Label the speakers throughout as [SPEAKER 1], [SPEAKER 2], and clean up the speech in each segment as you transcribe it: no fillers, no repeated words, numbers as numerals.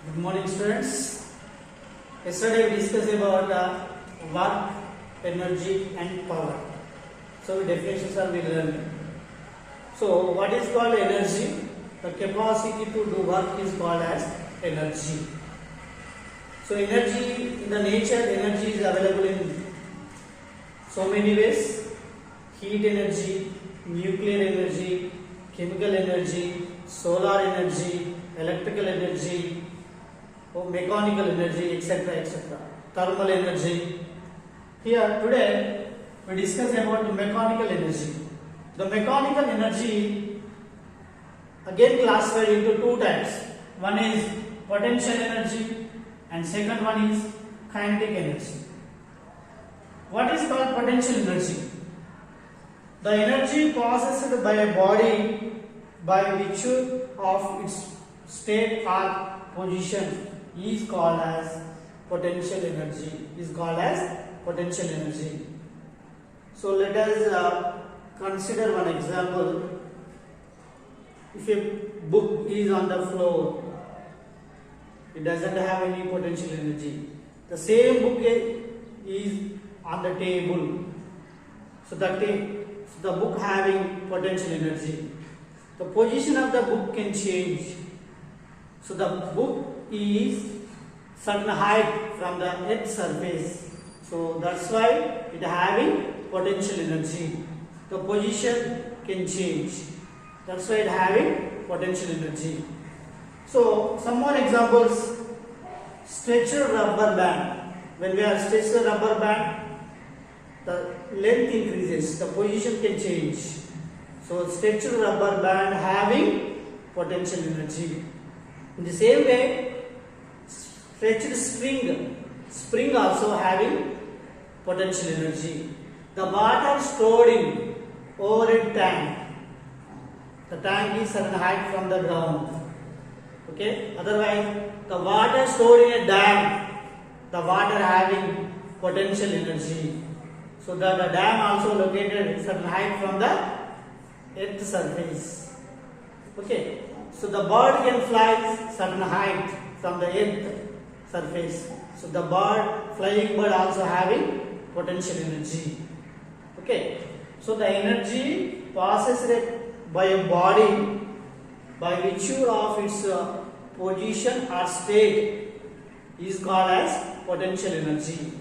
[SPEAKER 1] Good morning, students. Yesterday we discussed about work, energy, and power. So definitions are we learned. So what is called energy? The capacity to do work is called as energy. So energy in the nature, energy is available in so many ways: heat energy, nuclear energy, chemical energy, solar energy, electrical energy, or mechanical energy, etc., etc. Thermal energy. Here today we discuss about mechanical energy. The mechanical energy again classified into two types. One is potential energy and second one is kinetic energy. What is called potential energy? The energy possessed by a body by virtue of its state or position is called as potential energy. So let us consider one example. If a book is on the floor, it doesn't have any potential energy. The same book is on the table, so the book having potential energy. The position of the book can change. So the book is certain height from the earth surface. So that's why it having potential energy. The position can change. That's why it having potential energy. So some more examples. Stretched rubber band. When we are stretched the rubber band, the length increases. The position can change. So stretched rubber band having potential energy. In the same way, stretched spring also having potential energy. The water stored in overhead tank. The tank is certain height from the ground. Okay. Otherwise, the water stored in a dam, the water having potential energy. So the dam also located certain height from the earth surface. Okay. So the bird can fly certain height from the earth surface. So the flying bird also having potential energy. Okay. So the energy possessed by a body by virtue of its position or state is called as potential energy.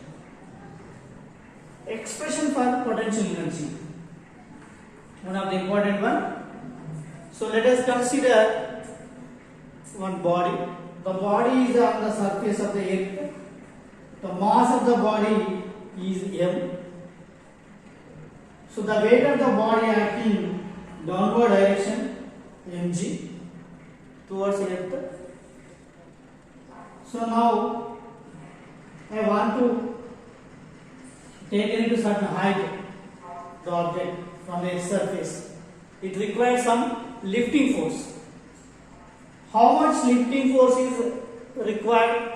[SPEAKER 1] Expression for potential energy. One of the important one. So let us consider one body. The body is on the surface of the earth. The mass of the body is m. So the weight of the body acting downward direction mg towards earth. So now I want to take it to certain height the object from the surface. It requires some lifting force. How much lifting force is required?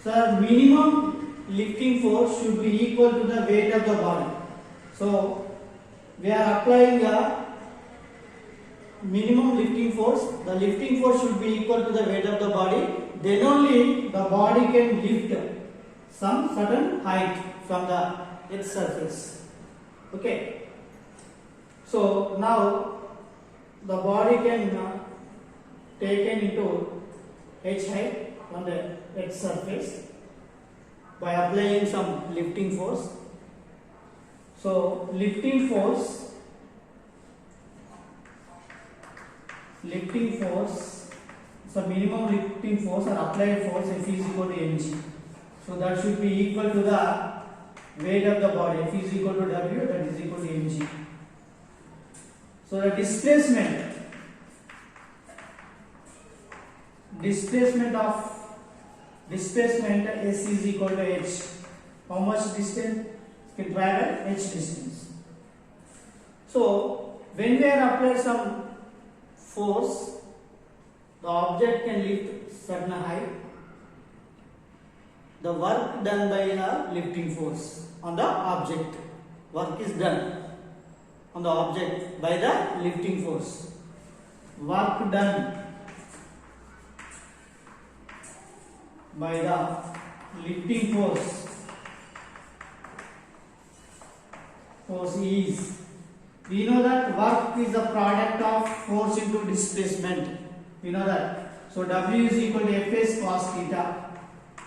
[SPEAKER 1] So minimum lifting force should be equal to the weight of the body. So we are applying a minimum lifting force. The lifting force should be equal to the weight of the body. Then only the body can lift some certain height from the earth's surface. Okay. So now the body can taken into h height on the earth's surface by applying some lifting force. So lifting force so minimum lifting force or applied force F is equal to mg. So that should be equal to the weight of the body. F is equal to W, that is equal to mg. So the displacement S is equal to h. How much distance can travel? H distance. So when we are applying some force, the object can lift certain height. The work done by a lifting force on the object. Work is done on the object by the lifting force. Work done by the lifting force is, we know that work is the product of force into displacement, we know that. So W is equal to Fs cos theta,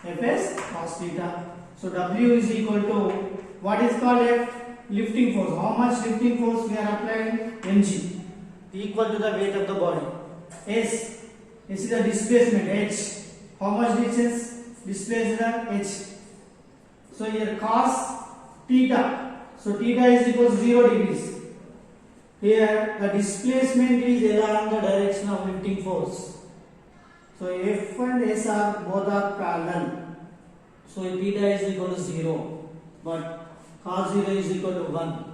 [SPEAKER 1] Fs cos theta. So W is equal to what is called F? Lifting force. How much lifting force we are applying? mg, equal to the weight of the body. S is the displacement, h. How much distance displaced h? So here cos theta. So theta is equal to 0 degrees. Here the displacement is along the direction of lifting force. So F and S are both are parallel. So theta is equal to 0, but cos 0 is equal to 1.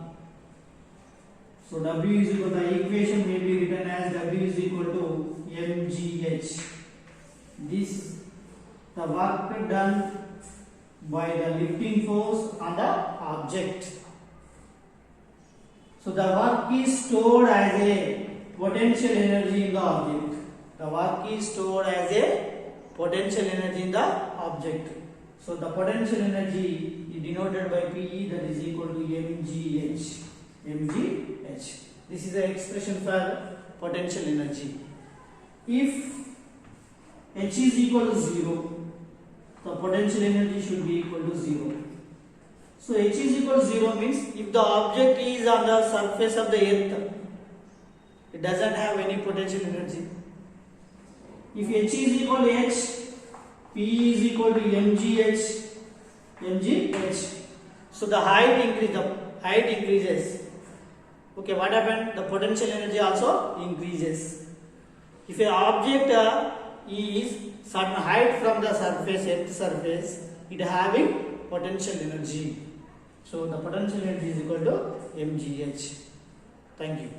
[SPEAKER 1] So W is equal to, the equation may be written as W is equal to mgh. This the work done by the lifting force on the object. So the work is stored as a potential energy in the object. The work is stored as a potential energy in the object. So the potential energy is denoted by PE, that is equal to mgh. mgh. This is the expression for potential energy. If h is equal to 0, the potential energy should be equal to 0. So h is equal to 0 means if the object is on the surface of the earth, it doesn't have any potential energy. If h is equal to h, P is equal to mgh. So the height increases. Okay, what happened? The potential energy also increases. If an object is certain height from the surface, earth surface, it having potential energy. So the potential energy is equal to mgh. Thank you.